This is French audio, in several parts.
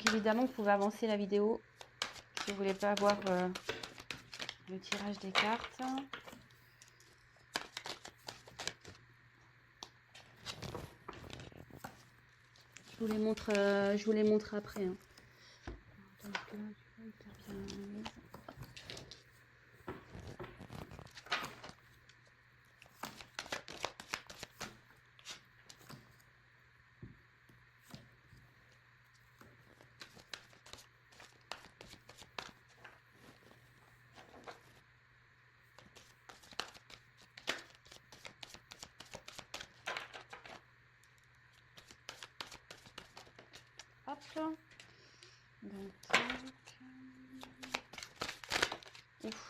Donc évidemment, vous pouvez avancer la vidéo si vous voulez pas voir le tirage des cartes. Je vous les montre après. Hein. Donc là, tu vois, hyper bien mise. Hop là. Donc, tac. Ouf.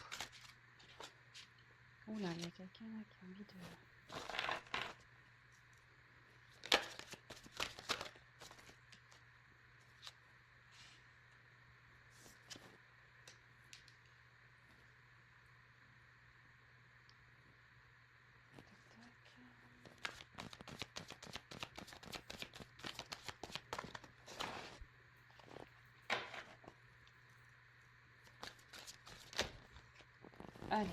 Oh là, il y a quelqu'un là qui a envie de... Allez,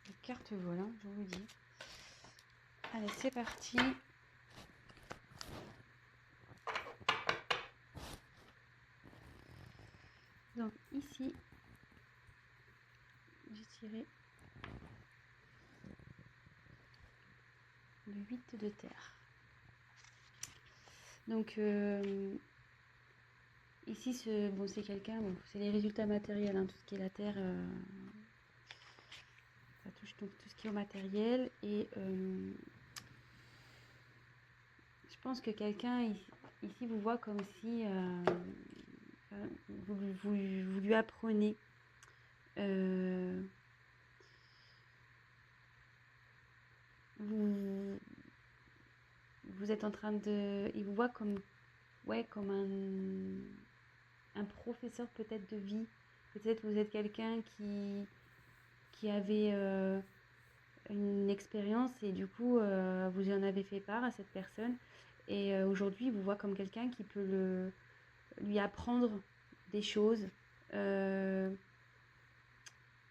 les cartes volent, je vous dis. Allez, c'est parti. Donc ici, j'ai tiré le 8 de terre. Donc ici, c'est quelqu'un, bon, c'est les résultats matériels, hein, tout ce qui est la terre, ça touche donc tout ce qui est au matériel. Et je pense que quelqu'un ici vous voit comme si vous lui apprenez vous êtes en train de... Il vous voit comme, ouais, comme un professeur peut-être de vie. Peut-être vous êtes quelqu'un qui avait une expérience et du coup vous en avez fait part à cette personne. Et aujourd'hui, il vous voit comme quelqu'un qui peut lui apprendre des choses. Ouais,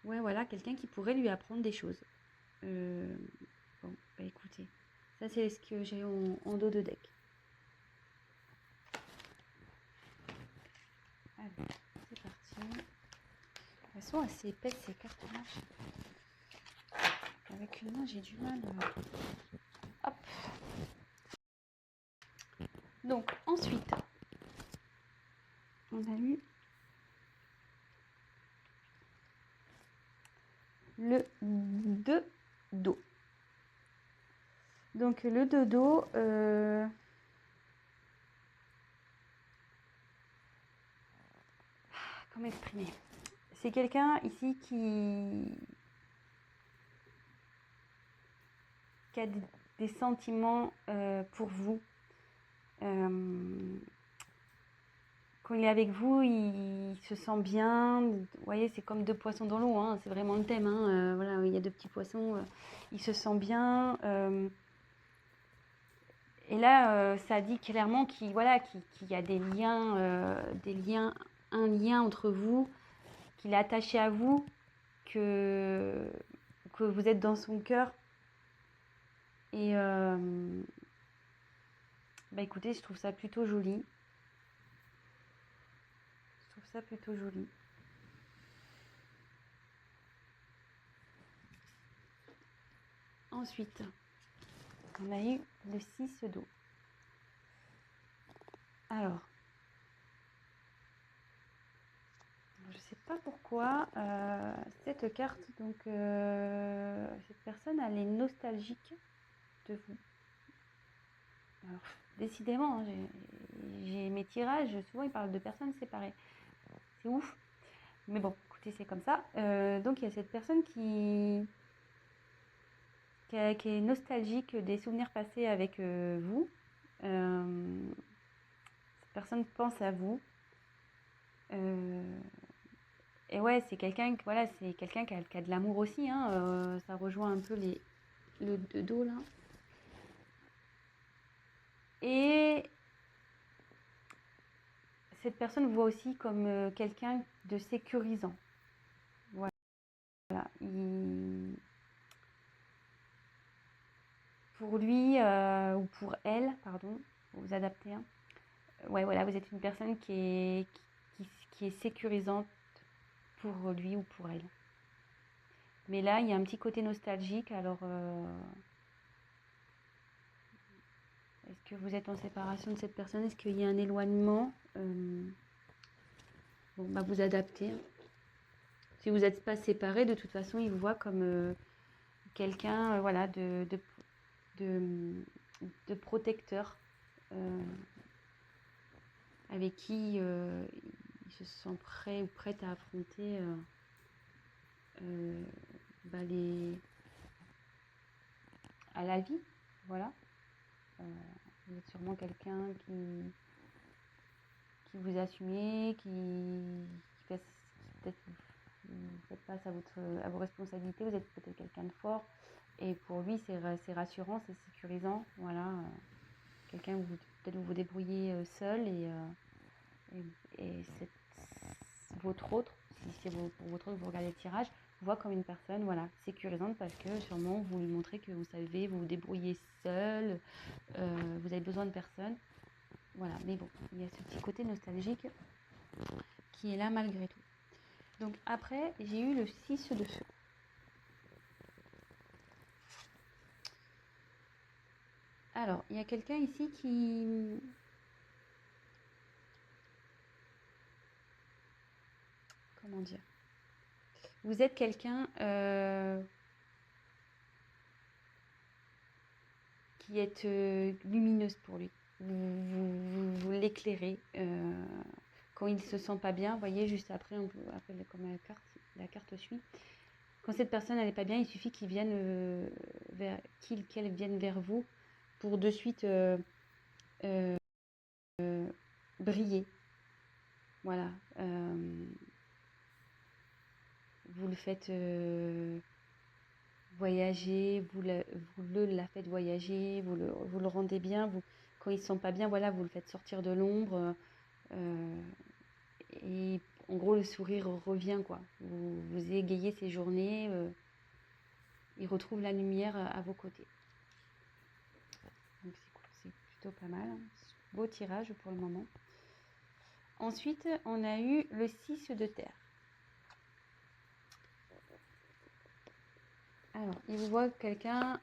voilà, quelqu'un qui pourrait lui apprendre des choses. Bon, bah écoutez, ça c'est ce que j'ai en dos de deck. Allez, c'est parti. Elles sont assez épaisses ces cartes-là. Avec une main, j'ai du mal. Hop. Donc, ensuite, on a eu le 2 d'eau. Donc, le 2 d'eau, comment exprimer? C'est quelqu'un ici qui a des sentiments pour vous. Quand il est avec vous, il se sent bien. Vous voyez, c'est comme deux poissons dans l'eau, hein, c'est vraiment le thème. Hein, voilà, il y a deux petits poissons, il se sent bien. Et là, ça dit clairement qu'il y a des liens, un lien entre vous, qu'il est attaché à vous, que vous êtes dans son cœur. Et bah écoutez, je trouve ça plutôt joli. Je trouve ça plutôt joli. Ensuite, on a eu le 6 d'eau. Alors, je ne sais pas pourquoi cette carte, donc cette personne, elle est nostalgique de vous. Alors, décidément, hein, j'ai mes tirages, souvent ils parlent de personnes séparées. C'est ouf. Mais bon, écoutez, c'est comme ça. Donc il y a cette personne qui est nostalgique des souvenirs passés avec vous. Cette personne pense à vous. Et ouais, c'est quelqu'un qui a de l'amour aussi. Hein, ça rejoint un peu le 2 d'eau là. Et cette personne voit aussi comme quelqu'un de sécurisant. Voilà. Pour lui, ou pour elle, pardon, vous adaptez, hein. Ouais, voilà, vous êtes une personne qui est sécurisante pour lui ou pour elle. Mais là, il y a un petit côté nostalgique. Alors, est-ce que vous êtes en séparation de cette personne? Est-ce qu'il y a un éloignement? Bon, bah vous adaptez. Si vous n'êtes pas séparés, de toute façon, il vous voit comme quelqu'un voilà, de protecteur, avec qui il se sent prêt ou prête à affronter bah, à la vie. Voilà. Vous êtes sûrement quelqu'un qui vous assumez, qui fait peut-être vous faites face à vos responsabilités, vous êtes peut-être quelqu'un de fort, et pour lui c'est rassurant, c'est sécurisant, voilà, quelqu'un où peut-être vous vous débrouillez seul, et votre autre, si c'est pour votre autre, vous regardez le tirage, vous voit comme une personne, voilà, sécurisante, parce que sûrement vous lui montrez que vous savez vous débrouiller seul, vous avez besoin de personne. Voilà, mais bon, il y a ce petit côté nostalgique qui est là malgré tout. Donc après, j'ai eu le 6 de feu. Alors, il y a quelqu'un ici qui... Comment dire? Vous êtes quelqu'un qui est lumineuse pour lui. Vous l'éclairez. Quand il ne se sent pas bien, vous voyez, juste après, comme la carte suit. Quand cette personne n'est pas bien, il suffit qu'il vienne qu'elle vienne vers vous pour de suite briller. Voilà. Vous le faites voyager, vous la faites voyager, vous le rendez bien. Quand il ne se sent pas bien, voilà, vous le faites sortir de l'ombre. Et en gros, le sourire revient, quoi. Vous égayez ses journées. Il retrouve la lumière à vos côtés. Donc c'est plutôt pas mal. Beau tirage pour le moment. Ensuite, on a eu le 6 de terre. Alors, il vous voit quelqu'un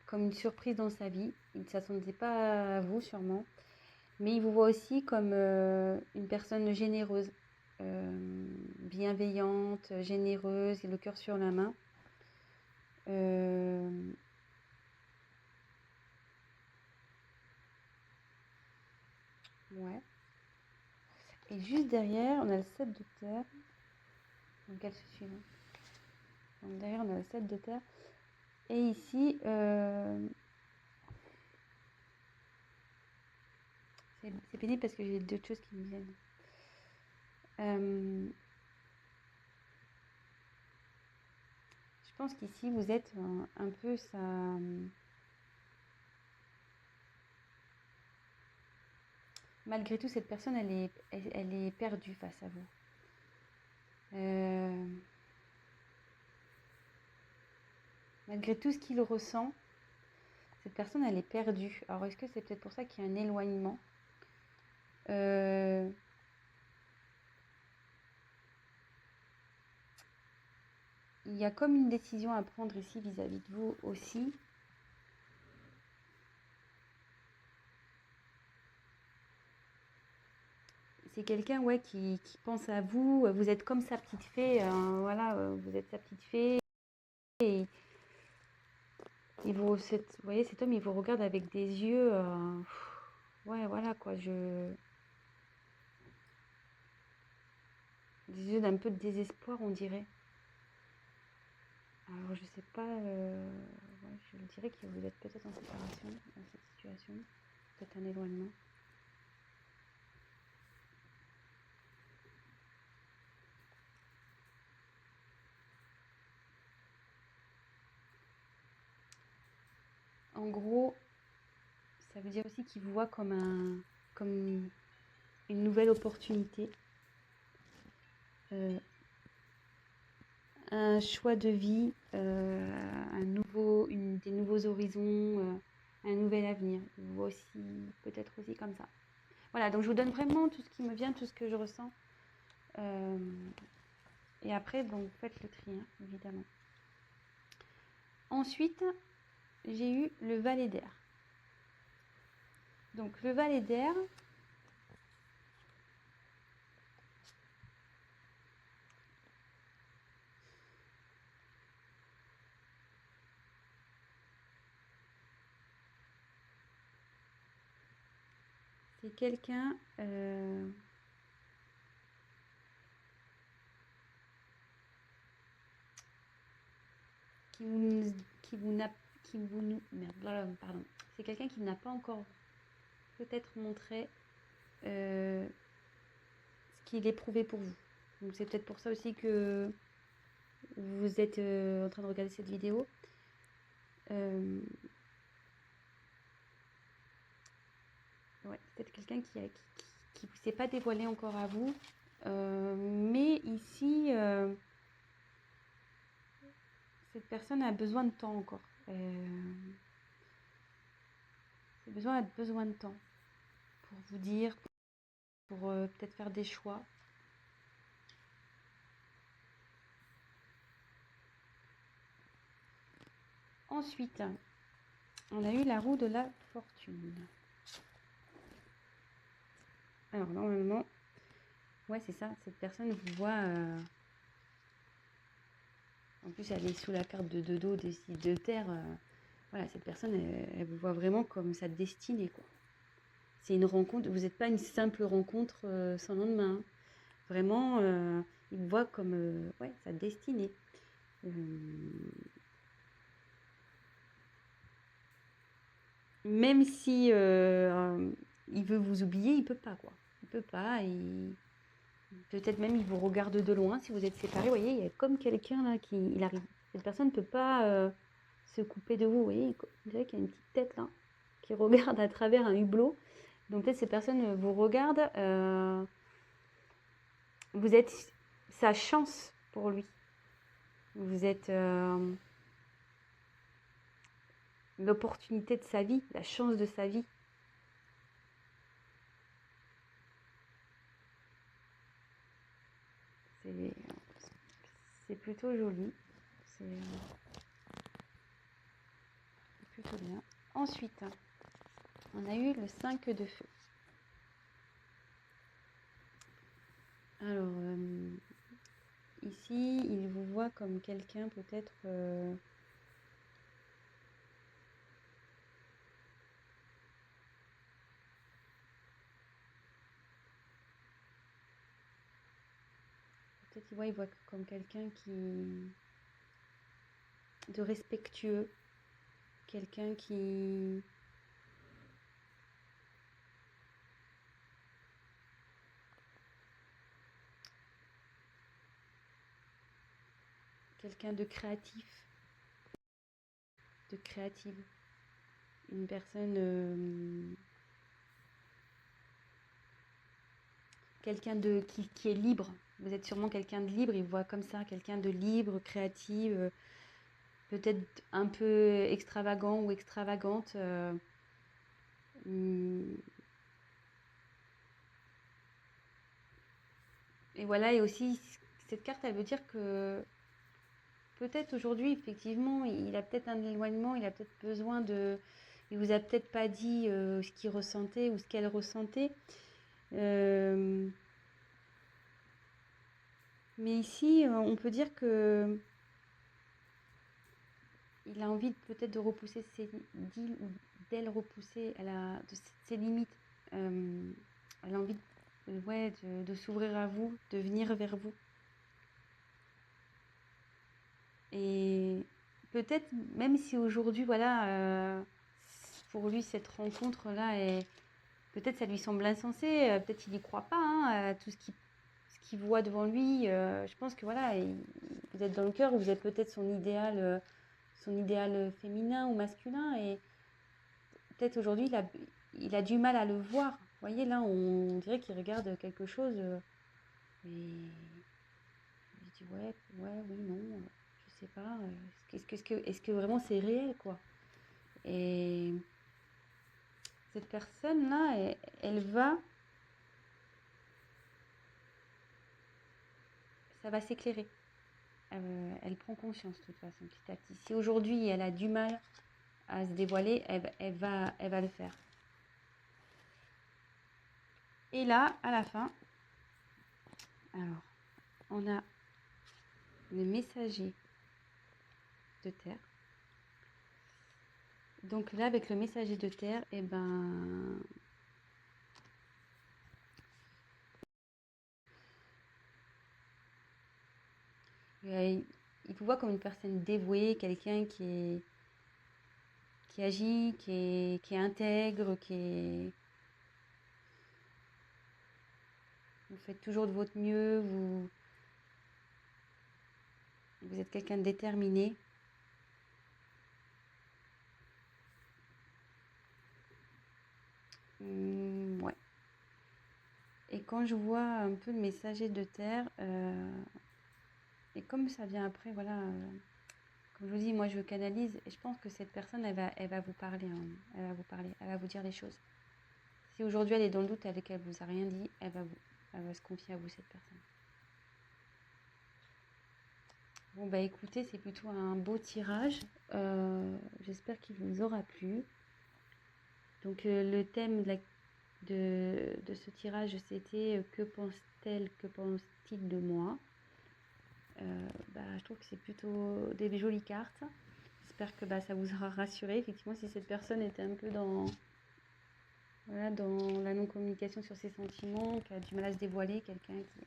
comme une surprise dans sa vie. Il ne s'attendait pas à vous, sûrement. Mais il vous voit aussi comme une personne généreuse, bienveillante, généreuse, et le cœur sur la main. Ouais. Et juste derrière, on a le 7 de terre. Donc elle se suit. Donc derrière, on a le 7 de terre. Et ici, c'est pénible parce que j'ai d'autres choses qui me viennent. Je pense qu'ici, vous êtes un peu ça. Malgré tout, cette personne, elle est perdue face à vous. Malgré tout ce qu'il ressent, cette personne, elle est perdue. Alors, est-ce que c'est peut-être pour ça qu'il y a un éloignement? Il y a comme une décision à prendre ici vis-à-vis de vous aussi. C'est quelqu'un, ouais, qui pense à vous. Vous êtes comme sa petite fée. Voilà, vous êtes sa petite fée. Et vous voyez, cet homme, il vous regarde avec des yeux. Ouais, voilà, quoi. Des yeux d'un peu de désespoir, on dirait. Alors, je sais pas. Ouais, je dirais que vous êtes peut-être en séparation dans cette situation. Peut-être un éloignement. En gros, ça veut dire aussi qu'il vous voit comme une nouvelle opportunité, un choix de vie, des nouveaux horizons, un nouvel avenir. Je vous vois aussi, peut-être aussi comme ça. Voilà, donc je vous donne vraiment tout ce qui me vient, tout ce que je ressens. Et après, donc, faites le tri, hein, évidemment. Ensuite, j'ai eu le valet d'air. Donc, le valet d'air, c'est quelqu'un pardon. C'est quelqu'un qui n'a pas encore peut-être montré ce qu'il éprouvait pour vous. Donc c'est peut-être pour ça aussi que vous êtes en train de regarder cette vidéo. Ouais, c'est peut-être quelqu'un qui ne s'est pas dévoilé encore à vous. Mais ici, cette personne a besoin de temps encore. Besoin de temps pour vous dire, pour peut-être faire des choix. Ensuite, on a eu la roue de la fortune. Alors normalement, ouais c'est ça, cette personne vous voit, en plus elle est sous la carte de dos de terre, voilà, cette personne elle vous voit vraiment comme sa destinée, quoi. C'est une rencontre, vous n'êtes pas une simple rencontre sans lendemain, hein. Vraiment, il vous voit comme ouais, sa destinée. Même si il veut vous oublier, il peut pas, quoi. Il peut pas. Peut-être même il vous regarde de loin si vous êtes séparés. Vous voyez, il y a comme quelqu'un là il arrive. Cette personne ne peut pas se couper de vous. Vous voyez, vous savez qu'il y a une petite tête là qui regarde à travers un hublot. Donc peut-être ces personnes vous regardent. Vous êtes sa chance pour lui. Vous êtes l'opportunité de sa vie, la chance de sa vie. C'est plutôt joli. C'est plutôt bien. Ensuite, on a eu le 5 de feu. Alors, ici, il vous voit comme quelqu'un peut-être... peut-être il voit comme quelqu'un de respectueux. Quelqu'un qui... quelqu'un de créatif. De créative. Une personne... quelqu'un qui est libre. Vous êtes sûrement quelqu'un de libre, il voit comme ça, quelqu'un de libre, créative, peut-être un peu extravagant ou extravagante. Et voilà, et aussi, cette carte, elle veut dire que peut-être aujourd'hui, effectivement, il a peut-être un éloignement, il a peut-être besoin de... Il vous a peut-être pas dit ce qu'il ressentait ou ce qu'elle ressentait. Mais ici, on peut dire que il a envie peut-être de repousser d'elle repousser ses limites. Elle a envie de s'ouvrir à vous, de venir vers vous. Et peut-être, même si aujourd'hui, voilà, pour lui, cette rencontre-là, peut-être ça lui semble insensé, peut-être il n'y croit pas, hein, à tout ce qu'il voit devant lui. Je pense que voilà, vous êtes dans le cœur, vous êtes peut-être son idéal féminin ou masculin, et peut-être aujourd'hui, il a du mal à le voir. Vous voyez, là, on dirait qu'il regarde quelque chose. Et je dis, ouais, oui, non, je sais pas. Est-ce que vraiment c'est réel, quoi? Et cette personne-là, elle va, ça va s'éclairer. Elle prend conscience, de toute façon, petit à petit. Si aujourd'hui, elle a du mal à se dévoiler, elle va le faire. Et là, à la fin, alors, on a le messager de terre. Donc là, avec le messager de terre, et ben, il vous voit comme une personne dévouée, quelqu'un qui agit, qui est intègre, vous faites toujours de votre mieux, vous êtes quelqu'un de déterminé. Ouais. Et quand je vois un peu le messager de terre, et comme ça vient après, voilà, comme je vous dis, moi je canalise, et je pense que cette personne, elle va vous parler, hein. Elle va vous parler, elle va vous dire les choses. Si aujourd'hui elle est dans le doute, qu'elle vous a rien dit, elle va se confier à vous, cette personne. Bon bah écoutez, c'est plutôt un beau tirage. J'espère qu'il vous aura plu. Donc le thème de ce tirage, c'était que pense-t-elle, que pense-t-il de moi? Bah, je trouve que c'est plutôt des jolies cartes. J'espère que bah, ça vous aura rassuré. Effectivement, si cette personne était un peu voilà, dans la non-communication sur ses sentiments, qui a du mal à se dévoiler, quelqu'un qui...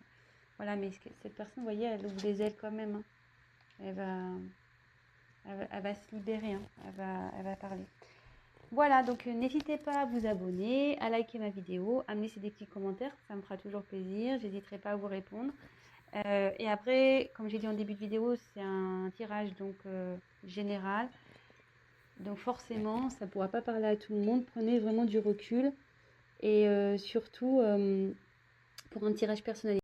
Voilà, mais cette personne, vous voyez, elle ouvre les ailes quand même, hein. Elle va, elle va se libérer, hein. Elle va parler. Voilà, donc n'hésitez pas à vous abonner, à liker ma vidéo, à me laisser des petits commentaires, ça me fera toujours plaisir, j'hésiterai pas à vous répondre. Et après, comme j'ai dit en début de vidéo, c'est un tirage donc général. Donc forcément, ça ne pourra pas parler à tout le monde. Prenez vraiment du recul. Et surtout, pour un tirage personnalisé,